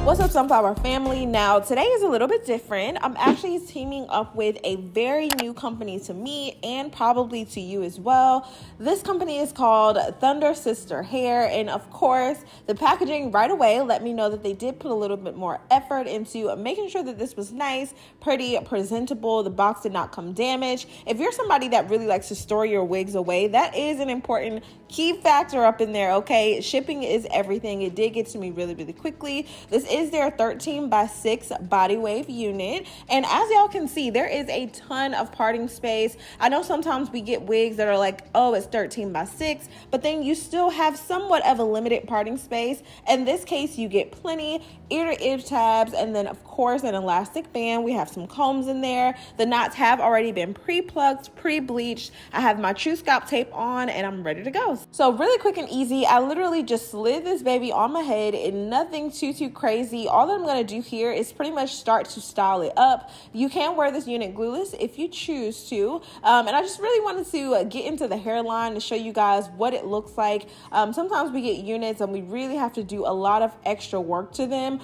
What's up, Sunflower family? Now, today is a little bit different. I'm actually teaming up with a very new company to me and probably to you as well. This company is called ThunderSister Hair, and of course, the packaging right away let me know that they did put a little bit more effort into making sure that this was nice, pretty, presentable. The box did not come damaged. If you're somebody that really likes to store your wigs away, that is an important key factor up in there, okay? Shipping is everything. It did get to me really, really quickly. This is their 13x6 body wave unit, and as y'all can see, there is a ton of parting space. I know sometimes we get wigs that are like, oh, it's 13x6, but then you still have somewhat of a limited parting space. In this case, you get plenty ear to ear tabs, and then of course an elastic band. We have some combs in there. The knots have already been pre-plucked, pre-bleached. I have my true scalp tape on and I'm ready to go. So really quick and easy, I literally just slid this baby on my head and nothing too crazy. All that I'm going to do here is pretty much start to style it up. You can wear this unit glueless if you choose to, and I just really wanted to get into the hairline to show you guys what it looks like. Sometimes we get units and we really have to do a lot of extra work to them.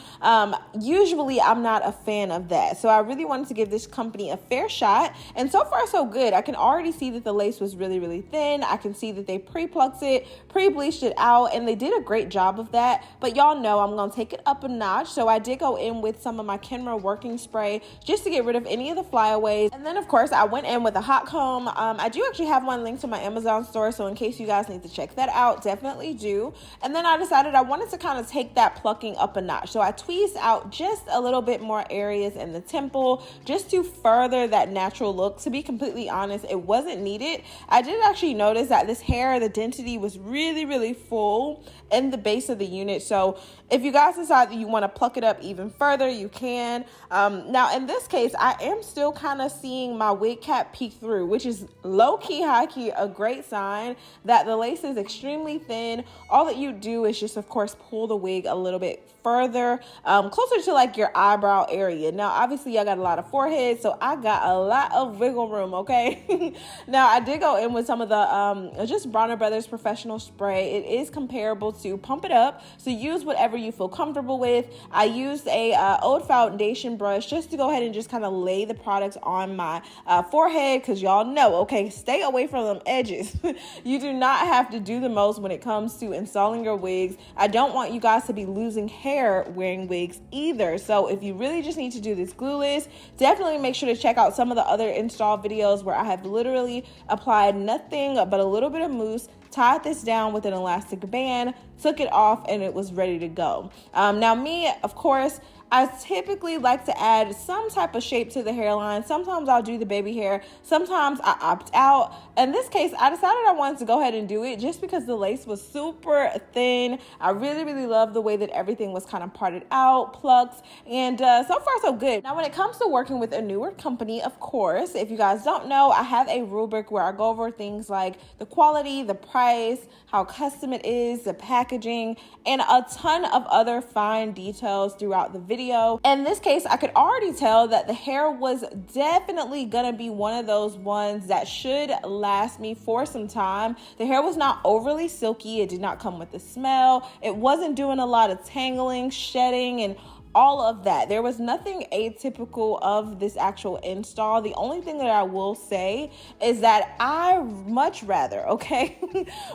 Usually I'm not a fan of that, so I really wanted to give this company a fair shot, and so far so good. I can already see that the lace was really thin. I can see that they pre-plucked it, pre-bleached it out, and they did a great job of that. But y'all know I'm gonna take it up a notch, so I did go in with some of my Kenra working spray just to get rid of any of the flyaways, and then of course I went in with a hot comb. I do actually have one linked to my Amazon store, so in case you guys need to check that out, definitely do. And then I decided I wanted to kind of take that plucking up a notch, so I tweezed out just a little bit more areas in the temple just to further that natural look. To be completely honest, it wasn't needed. I did actually notice that this hair, the density was really full in the base of the unit, so if you guys decide that you want to pluck it up even further, you can. Now in this case, I am still kind of seeing my wig cap peek through, which is low-key, high-key a great sign that the lace is extremely thin. All that you do is just of course pull the wig a little bit further, closer to like your eyebrow area. Now obviously I got a lot of forehead, so I got a lot of wiggle room, okay? Now I did go in with some of the just Bronner Brothers professional spray. It is comparable to Pump It Up, so use whatever you feel comfortable with. I used a old foundation brush just to go ahead and just kind of lay the products on my forehead, because y'all know, okay, stay away from them edges. You do not have to do the most when it comes to installing your wigs. I don't want you guys to be losing hair wearing wigs either, so if you really just need to do this glueless, definitely make sure to check out some of the other install videos where I have literally applied nothing but a little bit of mousse, tied this down with an elastic band, took it off, and it was ready to go. Now me, of course, I typically like to add some type of shape to the hairline. Sometimes I'll do the baby hair. Sometimes I opt out. In this case, I decided I wanted to go ahead and do it just because the lace was super thin. I really love the way that everything was kind of parted out, plucked, and so far so good. Now when it comes to working with a newer company, of course, if you guys don't know, I have a rubric where I go over things like the quality, the price, how custom it is, the packaging, and a ton of other fine details throughout the video. In this case, I could already tell that the hair was definitely gonna be one of those ones that should last me for some time. The hair was not overly silky. It did not come with a smell. It wasn't doing a lot of tangling, shedding, and all of that. There was nothing atypical of this actual install. The only thing that I will say is that I much rather, okay,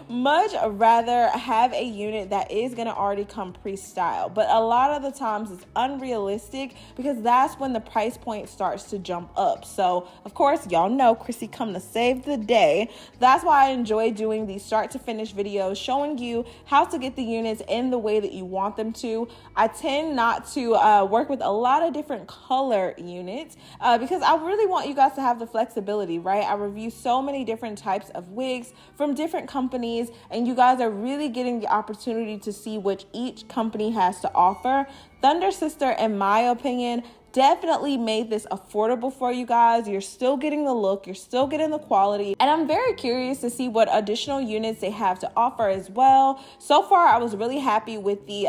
much rather have a unit that is gonna already come pre-styled. But a lot of the times it's unrealistic because that's when the price point starts to jump up. So of course, y'all know Chrissy come to save the day. That's why I enjoy doing these start to finish videos, showing you how to get the units in the way that you want them to. I tend not to work with a lot of different color units because I really want you guys to have the flexibility, right? I review so many different types of wigs from different companies, and you guys are really getting the opportunity to see what each company has to offer. ThunderSister, in my opinion, definitely made this affordable for you guys. You're still getting the look, you're still getting the quality, and I'm very curious to see what additional units they have to offer as well. So far, I was really happy with the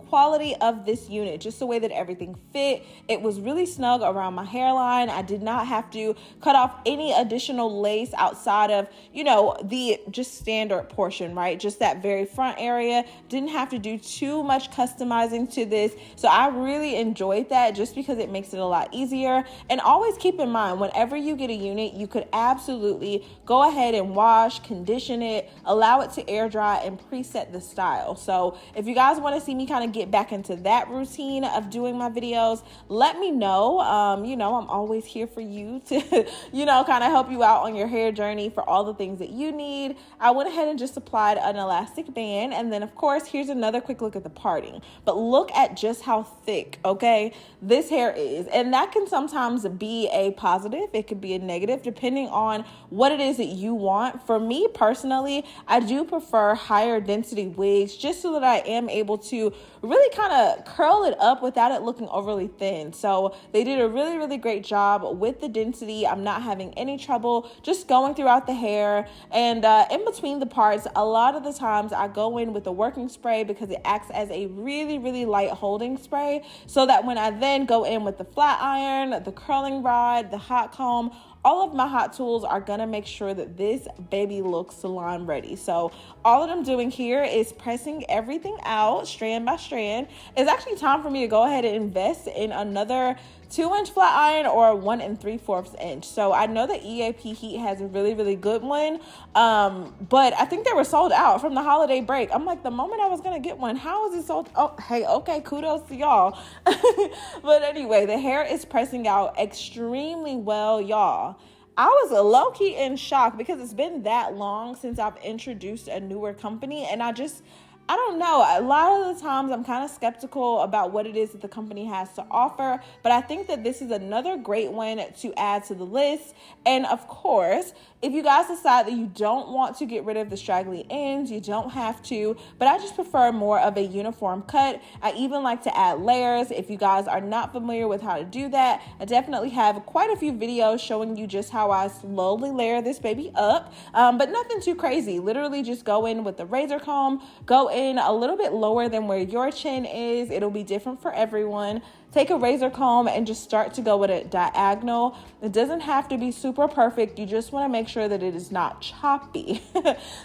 quality of this unit, just the way that everything fit. It was really snug around my hairline. I did not have to cut off any additional lace outside of, you know, the just standard portion, right? Just that very front area. Didn't have to do too much customizing to this. So I really enjoyed that, just because it makes it a lot easier. And always keep in mind, whenever you get a unit, you could absolutely go ahead and wash, condition it, allow it to air dry, and preset the style. So if you guys want to see me kind of get back into that routine of doing my videos, let me know. You know, I'm always here for you to, you know, kind of help you out on your hair journey for all the things that you need. I went ahead and just applied an elastic band. And then of course, here's another quick look at the parting, but look at just how thick, okay, this hair is. And that can sometimes be a positive, it could be a negative, depending on what it is that you want. For me personally, I do prefer higher density wigs, just so that I am able to really kind of curl it up without it looking overly thin. So they did a really, really great job with the density. I'm not having any trouble just going throughout the hair. And in between the parts, a lot of the times I go in with a working spray, because it acts as a really, really light holding spray, so that when I then go in with the flat iron, the curling rod, the hot comb, all of my hot tools are gonna make sure that this baby looks salon ready. So all that I'm doing here is pressing everything out strand by strand. It's actually time for me to go ahead and invest in another 2-inch flat iron or 1 3/4 inch. So I know that EAP Heat has a really, really good one, but I think they were sold out from the holiday break. I'm like, the moment I was gonna get one, how is it sold? Oh, hey, okay, kudos to y'all. But anyway, the hair is pressing out extremely well, y'all. I was low-key in shock, because it's been that long since I've introduced a newer company, and I don't know. A lot of the times I'm kind of skeptical about what it is that the company has to offer, but I think that this is another great one to add to the list. And of course, if you guys decide that you don't want to get rid of the straggly ends, you don't have to, but I just prefer more of a uniform cut. I even like to add layers. If you guys are not familiar with how to do that, I definitely have quite a few videos showing you just how I slowly layer this baby up, but nothing too crazy. Literally just go in with the razor comb, go in a little bit lower than where your chin is. It'll be different for everyone. Take a razor comb and just start to go with a diagonal. It doesn't have to be super perfect. You just want to make sure that it is not choppy.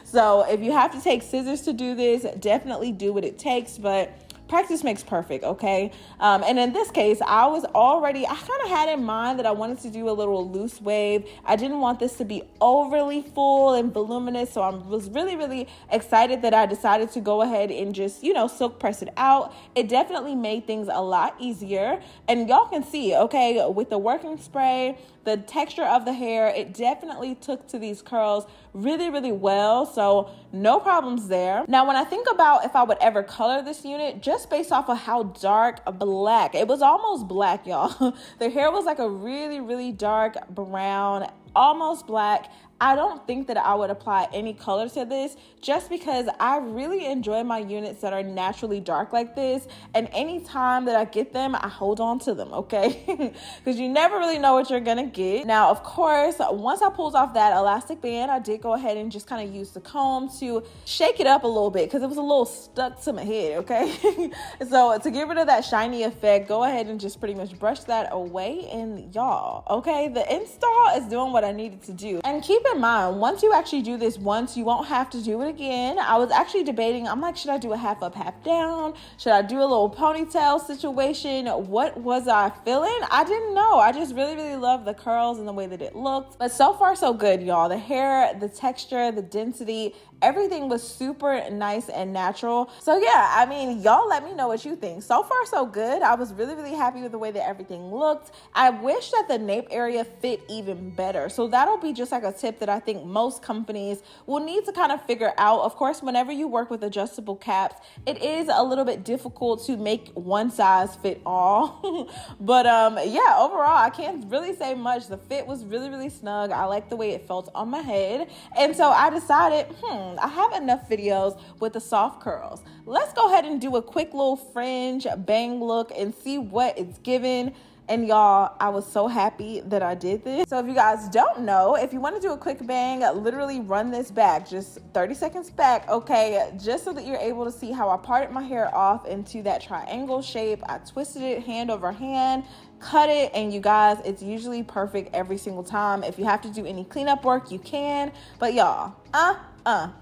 So if you have to take scissors to do this, definitely do what it takes, but practice makes perfect, okay? And in this case, I kind of had in mind that I wanted to do a little loose wave. I didn't want this to be overly full and voluminous, so I was really, really excited that I decided to go ahead and just, you know, silk press it out. It definitely made things a lot easier. And y'all can see, okay, with the working spray, the texture of the hair, it definitely took to these curls really, really well. So no problems there. Now, when I think about if I would ever color this unit, just based off of how dark black, it was almost black, y'all. The hair was like a really, really dark brown, almost black. I don't think that I would apply any color to this, just because I really enjoy my units that are naturally dark like this. And anytime that I get them, I hold on to them, okay? Because you never really know what you're gonna get. Now, of course, once I pulled off that elastic band, I did go ahead and just kind of use the comb to shake it up a little bit, because it was a little stuck to my head, okay? So to get rid of that shiny effect, go ahead and just pretty much brush that away, and y'all, okay? The install is doing what I needed to do. And keep in mind, once you actually do this once, you won't have to do it again. I was actually debating, I'm like, should I do a half up, half down? Should I do a little ponytail situation? What was I feeling? I didn't know. I just really, really love the curls and the way that it looked. But so far, so good, y'all. The hair, the texture, the density, everything was super nice and natural. So yeah, I mean, y'all let me know what you think. So far, so good. I was really, really happy with the way that everything looked. I wish that the nape area fit even better. So that'll be just like a tip that I think most companies will need to kind of figure out. Of course, whenever you work with adjustable caps, it is a little bit difficult to make one size fit all. But yeah, overall, I can't really say much. The fit was really, really snug. I like the way it felt on my head. And so I decided, I have enough videos with the soft curls. Let's go ahead and do a quick little fringe bang look and see what it's given. And y'all, I was so happy that I did this. So if you guys don't know, if you want to do a quick bang, literally run this back, just 30 seconds back, okay, just so that you're able to see how I parted my hair off into that triangle shape. I twisted it hand over hand, cut it, and you guys, it's usually perfect every single time. If you have to do any cleanup work, you can. But y'all,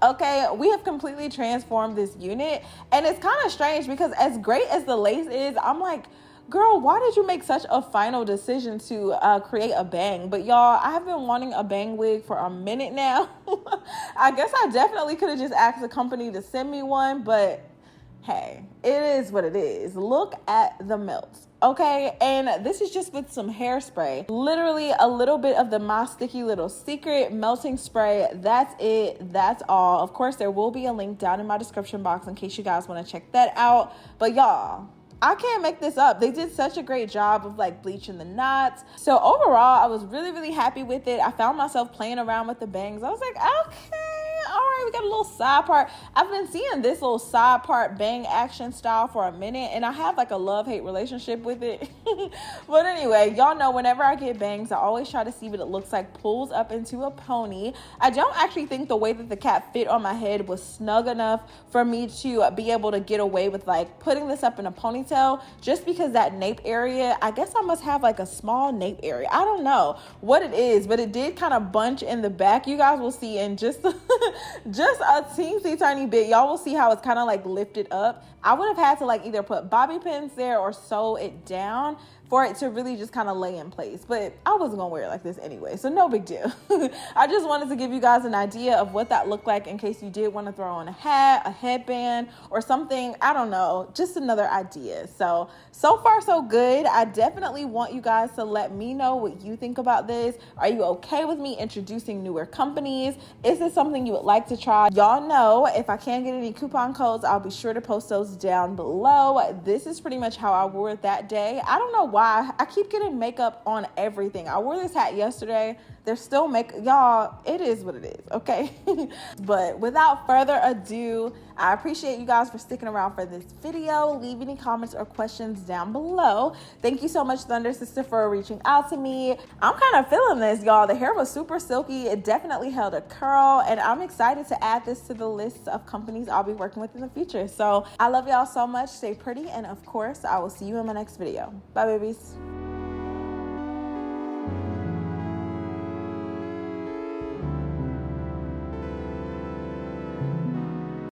okay, we have completely transformed this unit, and it's kind of strange because as great as the lace is, I'm like, girl, why did you make such a final decision to create a bang? But y'all, I have been wanting a bang wig for a minute now. I guess I definitely could have just asked the company to send me one, but hey, it is what it is. Look at the melts, okay? And this is just with some hairspray. Literally a little bit of the My Sticky Little Secret melting spray. That's it. That's all. Of course, there will be a link down in my description box in case you guys want to check that out. But y'all, I can't make this up. They did such a great job of like bleaching the knots. So overall, I was really, really happy with it. I found myself playing around with the bangs. I was like, okay, all right, we got a little side part. I've been seeing this little side part bang action style for a minute, and I have like a love-hate relationship with it. But anyway, y'all know whenever I get bangs, I always try to see what it looks like pulls up into a pony. I don't actually think the way that the cap fit on my head was snug enough for me to be able to get away with like putting this up in a ponytail, just because that nape area, I guess I must have like a small nape area. I don't know what it is, but it did kind of bunch in the back. You guys will see in just just a teensy tiny bit. Y'all will see how it's kind of like lifted up. I would have had to like either put bobby pins there or sew it down for it to really just kind of lay in place. But I wasn't gonna wear it like this anyway, so no big deal. I just wanted to give you guys an idea of what that looked like in case you did want to throw on a hat, a headband, or something. I don't know, just another idea. So far so good. I definitely want you guys to let me know what you think about this. Are you okay with me introducing newer companies? Is this something you would like to try? Y'all know if I can get any coupon codes, I'll be sure to post those down below. This is pretty much how I wore it that day. I don't know why I keep getting makeup on everything. I wore this hat yesterday. There's still makeup. Y'all, it is what it is, okay? But without further ado, I appreciate you guys for sticking around for this video. Leave any comments or questions down below. Thank you so much, ThunderSister, for reaching out to me. I'm kind of feeling this, y'all. The hair was super silky. It definitely held a curl, and I'm excited to add this to the list of companies I'll be working with in the future. So I love y'all so much. Stay pretty, and of course, I will see you in my next video. Bye, babies.